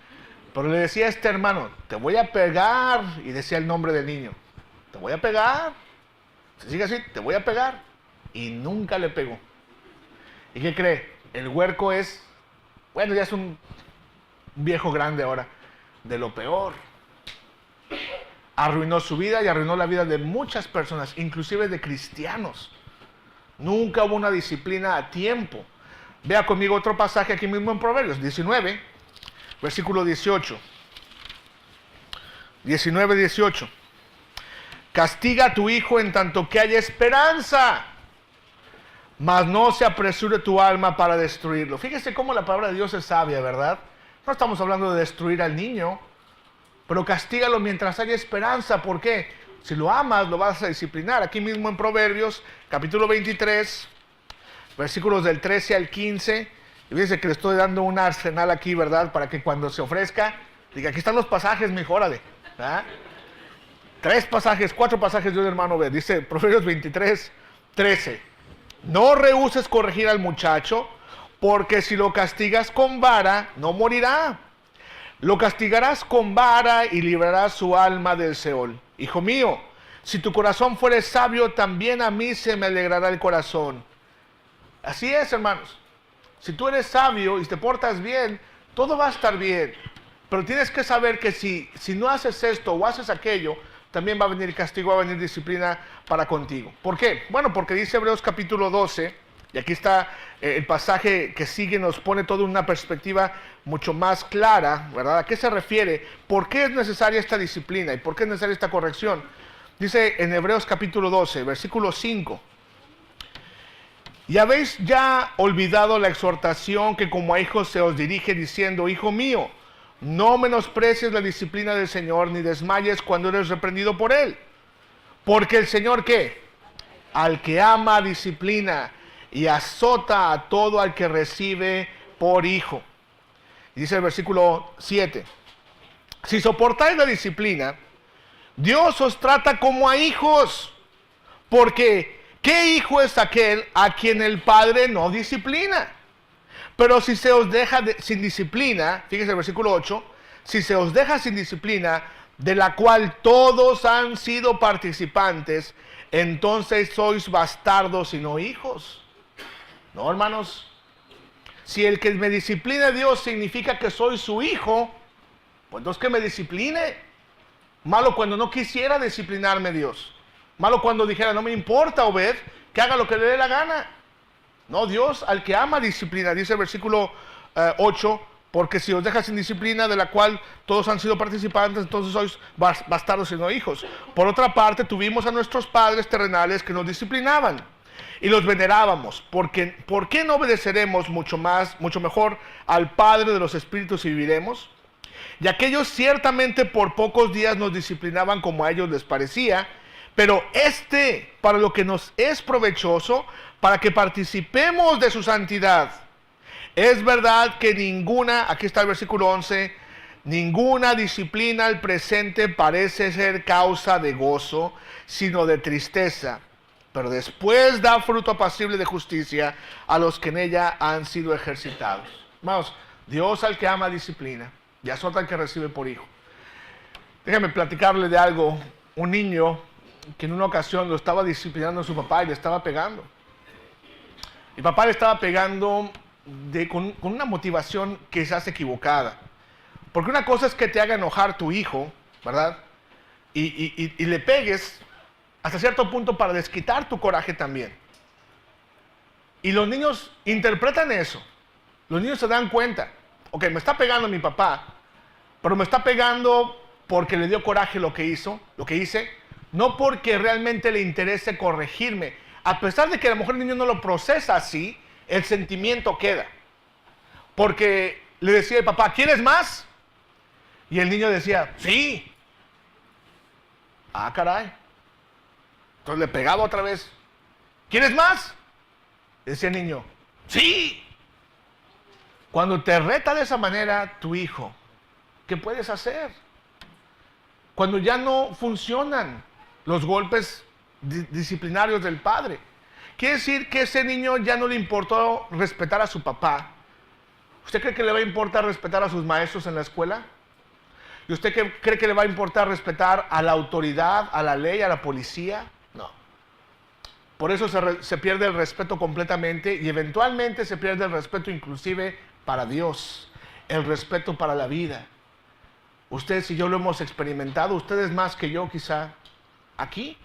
Pero le decía a este hermano, te voy a pegar, y decía el nombre del niño, te voy a pegar, si sigue así, te voy a pegar, y nunca le pegó. ¿Y qué cree? El huerco es, bueno, ya es un viejo grande ahora, de lo peor. Arruinó su vida y arruinó la vida de muchas personas, inclusive de cristianos. Nunca hubo una disciplina a tiempo. Vea conmigo otro pasaje aquí mismo en Proverbios 19, versículo 18. 19, 18. Castiga a tu hijo en tanto que haya esperanza, mas no se apresure tu alma para destruirlo. Fíjese cómo la palabra de Dios es sabia, ¿verdad? No estamos hablando de destruir al niño, pero castígalo mientras haya esperanza. ¿Por qué? Si lo amas, lo vas a disciplinar. Aquí mismo en Proverbios, capítulo 23, versículos del 13 al 15. Y fíjense que le estoy dando un arsenal aquí, ¿verdad? Para que cuando se ofrezca, diga, aquí están los pasajes, mijo, órale. ¿Ah? 4 pasajes de un hermano ve. Dice Proverbios 23, 13. No rehúses corregir al muchacho, porque si lo castigas con vara, no morirá. Lo castigarás con vara y librarás su alma del Seol. Hijo mío, si tu corazón fuere sabio, también a mí se me alegrará el corazón. Así es, hermanos. Si tú eres sabio y te portas bien, todo va a estar bien. Pero tienes que saber que si no haces esto o haces aquello, también va a venir castigo, va a venir disciplina para contigo. ¿Por qué? Bueno, porque dice Hebreos capítulo 12, y aquí está el pasaje que sigue, nos pone toda una perspectiva mucho más clara, ¿verdad? ¿A qué se refiere? ¿Por qué es necesaria esta disciplina? ¿Y por qué es necesaria esta corrección? Dice en Hebreos capítulo 12, versículo 5. Y habéis ya olvidado la exhortación que como a hijos se os dirige diciendo, hijo mío, no menosprecies la disciplina del Señor, ni desmayes cuando eres reprendido por Él. Porque el Señor, ¿qué? Al que ama disciplina y azota a todo al que recibe por hijo. Y dice el versículo 7. Si soportáis la disciplina, Dios os trata como a hijos. Porque, ¿qué hijo es aquel a quien el Padre no disciplina? Pero si se os deja sin disciplina, fíjense el versículo 8, si se os deja sin disciplina, de la cual todos han sido participantes, entonces sois bastardos y no hijos. No, hermanos. Si el que me disciplina Dios significa que soy su hijo, pues entonces que me discipline. Malo cuando no quisiera disciplinarme Dios. Malo cuando dijera, no me importa, Obed, que haga lo que le dé la gana. No, Dios al que ama disciplina, dice el versículo 8, porque si os deja sin disciplina, de la cual todos han sido participantes, entonces sois bastardos y no hijos. Por otra parte, tuvimos a nuestros padres terrenales que nos disciplinaban y los venerábamos. ¿Por qué no obedeceremos mucho mejor al Padre de los Espíritus y viviremos? Y aquellos ciertamente por pocos días nos disciplinaban como a ellos les parecía, pero para lo que nos es provechoso, para que participemos de su santidad. Es verdad que aquí está el versículo 11, ninguna disciplina al presente parece ser causa de gozo, sino de tristeza, pero después da fruto apacible de justicia a los que en ella han sido ejercitados. Vamos, Dios al que ama disciplina, y azota al que recibe por hijo. Déjame platicarle de algo. Un niño que en una ocasión lo estaba disciplinando a su papá y le estaba pegando. Mi papá le estaba pegando con una motivación quizás equivocada. Porque una cosa es que te haga enojar tu hijo, ¿verdad? Y le pegues hasta cierto punto para desquitar tu coraje también. Y los niños interpretan eso. Los niños se dan cuenta. Ok, me está pegando mi papá, pero me está pegando porque le dio coraje lo que hice, no porque realmente le interese corregirme. A pesar de que a lo mejor el niño no lo procesa así, el sentimiento queda. Porque le decía el papá, ¿quieres más? Y el niño decía, sí. Ah, caray. Entonces le pegaba otra vez, ¿quieres más? Decía el niño, sí. Cuando te reta de esa manera tu hijo, ¿qué puedes hacer? Cuando ya no funcionan los golpes disciplinarios del padre, quiere decir que ese niño ya no le importó respetar a su papá. ¿Usted cree que le va a importar respetar a sus maestros en la escuela? ¿Y usted cree que le va a importar respetar a la autoridad, a la ley, a la policía? No. Por eso se pierde el respeto completamente y eventualmente se pierde el respeto inclusive para Dios, el respeto para la vida. Ustedes y yo lo hemos experimentado, ustedes más que yo quizá aquí.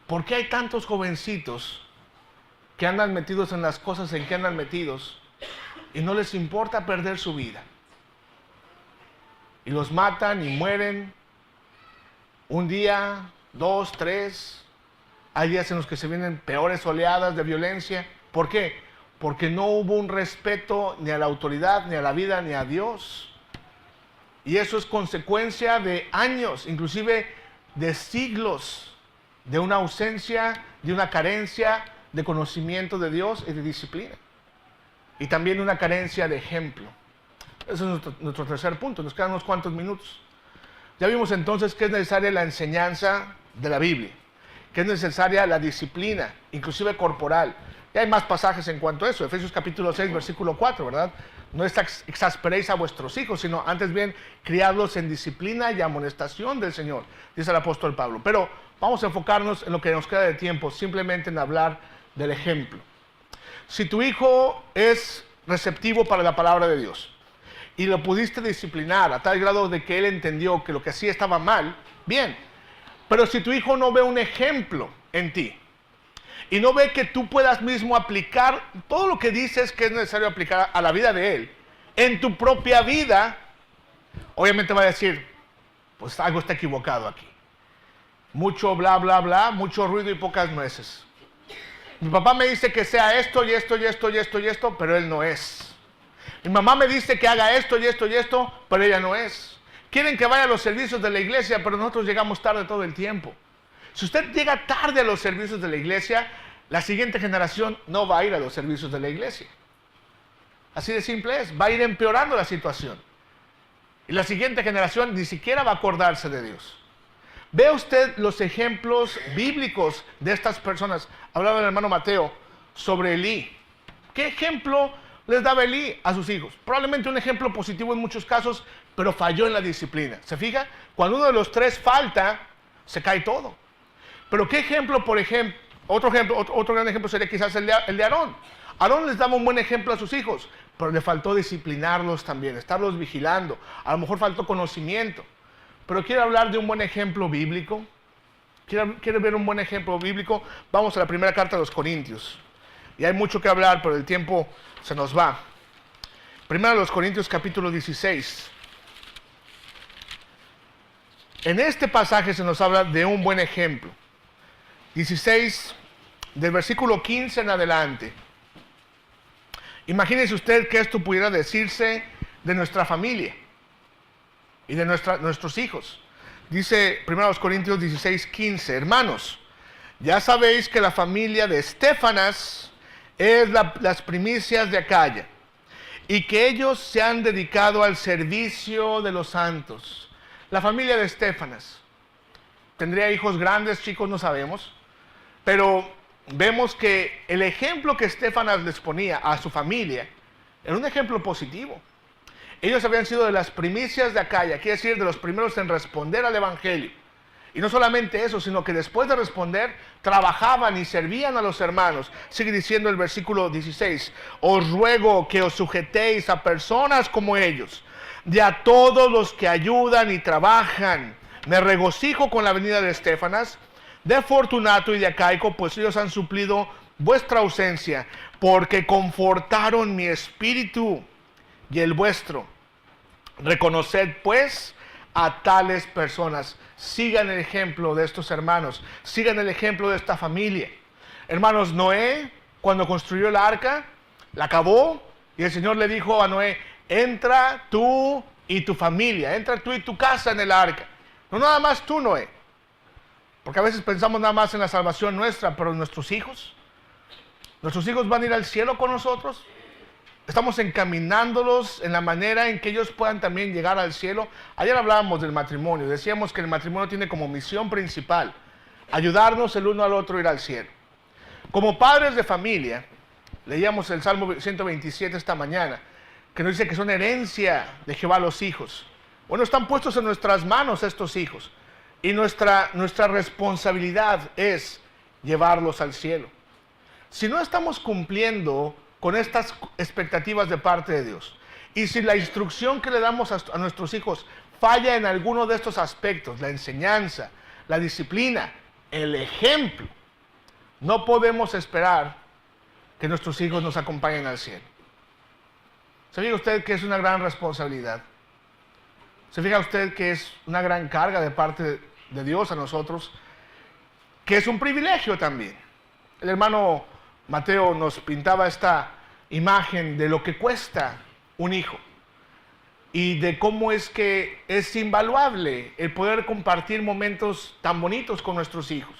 ¿Por qué hay tantos jovencitos que andan metidos en las cosas en que andan metidos y no les importa perder su vida? Y los matan y mueren un día, 2, 3. Hay días en los que se vienen peores oleadas de violencia. ¿Por qué? Porque no hubo un respeto ni a la autoridad, ni a la vida, ni a Dios. Y eso es consecuencia de años, inclusive de siglos, de una ausencia, de una carencia de conocimiento de Dios y de disciplina. Y también una carencia de ejemplo. Ese es nuestro tercer punto. Nos quedan unos cuantos minutos. Ya vimos entonces que es necesaria la enseñanza de la Biblia, que es necesaria la disciplina, inclusive corporal. Y hay más pasajes en cuanto a eso. Efesios capítulo 6, versículo 4, ¿verdad? No exasperéis a vuestros hijos, sino antes bien criadlos en disciplina y amonestación del Señor, dice el apóstol Pablo. Pero vamos a enfocarnos en lo que nos queda de tiempo, simplemente en hablar del ejemplo. Si tu hijo es receptivo para la palabra de Dios y lo pudiste disciplinar a tal grado de que él entendió que lo que hacía estaba mal, bien. Pero si tu hijo no ve un ejemplo en ti y no ve que tú puedas mismo aplicar todo lo que dices que es necesario aplicar a la vida de él, en tu propia vida, obviamente va a decir, pues algo está equivocado aquí. Mucho bla, bla, bla, mucho ruido y pocas nueces. Mi papá me dice que sea esto y esto y esto y esto y esto, pero él no es. Mi mamá me dice que haga esto y esto y esto, pero ella no es. Quieren que vaya a los servicios de la iglesia, pero nosotros llegamos tarde todo el tiempo. Si usted llega tarde a los servicios de la iglesia, la siguiente generación no va a ir a los servicios de la iglesia. Así de simple es, va a ir empeorando la situación. Y la siguiente generación ni siquiera va a acordarse de Dios. Ve usted los ejemplos bíblicos de estas personas. Hablaba el hermano Mateo sobre Elí. ¿Qué ejemplo les daba Elí a sus hijos? Probablemente un ejemplo positivo en muchos casos, pero falló en la disciplina. ¿Se fija? Cuando uno de los tres falta, se cae todo. Pero ¿qué ejemplo, por ejemplo? Otro gran ejemplo sería quizás el de Aarón. Aarón les daba un buen ejemplo a sus hijos, pero le faltó disciplinarlos también, estarlos vigilando. A lo mejor faltó conocimiento. Pero quiere hablar de un buen ejemplo bíblico. ¿Quiere ver un buen ejemplo bíblico? Vamos a la primera carta de los Corintios. Y hay mucho que hablar, pero el tiempo se nos va. Primera de los Corintios capítulo 16. En este pasaje se nos habla de un buen ejemplo. 16, del versículo 15 en adelante. Imagínese usted que esto pudiera decirse de nuestra familia y de nuestros hijos. Dice 1 Corintios 16, 15. Hermanos, ya sabéis que la familia de Estéfanas es las primicias de Acaya, y que ellos se han dedicado al servicio de los santos. La familia de Estéfanas. ¿Tendría hijos grandes, chicos? No sabemos. Pero vemos que el ejemplo que Estéfanas les ponía a su familia era un ejemplo positivo. Ellos habían sido de las primicias de Acaya, quiere decir de los primeros en responder al evangelio. Y no solamente eso, sino que después de responder, trabajaban y servían a los hermanos. Sigue diciendo el versículo 16, os ruego que os sujetéis a personas como ellos, y a todos los que ayudan y trabajan. Me regocijo con la venida de Estéfanas, de Fortunato y de Acaico, pues ellos han suplido vuestra ausencia, porque confortaron mi espíritu y el vuestro. Reconoced pues a tales personas. Sigan el ejemplo de estos hermanos, sigan el ejemplo de esta familia. Hermanos, Noé cuando construyó el arca, la acabó, y el Señor le dijo a Noé, entra tú y tu familia, entra tú y tu casa en el arca. No nada más tú, Noé, porque a veces pensamos nada más en la salvación nuestra, pero nuestros hijos van a ir al cielo con nosotros. Estamos encaminándolos en la manera en que ellos puedan también llegar al cielo. Ayer hablábamos del matrimonio, decíamos que el matrimonio tiene como misión principal ayudarnos el uno al otro a ir al cielo. Como padres de familia, leíamos el Salmo 127 esta mañana, que nos dice que son herencia de Jehová los hijos. Bueno, están puestos en nuestras manos estos hijos, y nuestra responsabilidad es llevarlos al cielo. Si no estamos cumpliendo con estas expectativas de parte de Dios, y si la instrucción que le damos a nuestros hijos falla en alguno de estos aspectos, la enseñanza, la disciplina, el ejemplo, no podemos esperar que nuestros hijos nos acompañen al cielo. ¿Sabía usted que es una gran responsabilidad? ¿Se fija usted que es una gran carga de parte de Dios a nosotros? Que es un privilegio también. El hermano Mateo nos pintaba esta imagen de lo que cuesta un hijo y de cómo es que es invaluable el poder compartir momentos tan bonitos con nuestros hijos,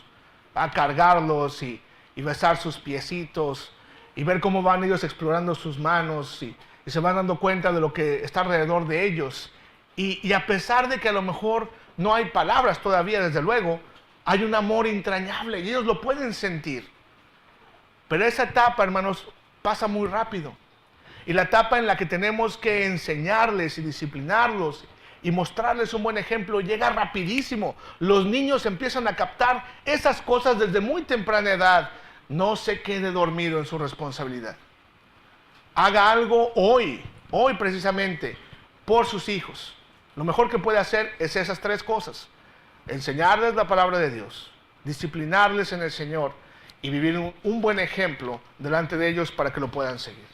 a cargarlos y besar sus piecitos y ver cómo van ellos explorando sus manos y se van dando cuenta de lo que está alrededor de ellos. Y a pesar de que a lo mejor no hay palabras todavía, desde luego, hay un amor entrañable y ellos lo pueden sentir. Pero esa etapa, hermanos, pasa muy rápido. Y la etapa en la que tenemos que enseñarles y disciplinarlos y mostrarles un buen ejemplo llega rapidísimo. Los niños empiezan a captar esas cosas desde muy temprana edad. No se quede dormido en su responsabilidad. Haga algo hoy precisamente, por sus hijos. Lo mejor que puede hacer es esas tres cosas: enseñarles la palabra de Dios, disciplinarles en el Señor y vivir un buen ejemplo delante de ellos para que lo puedan seguir.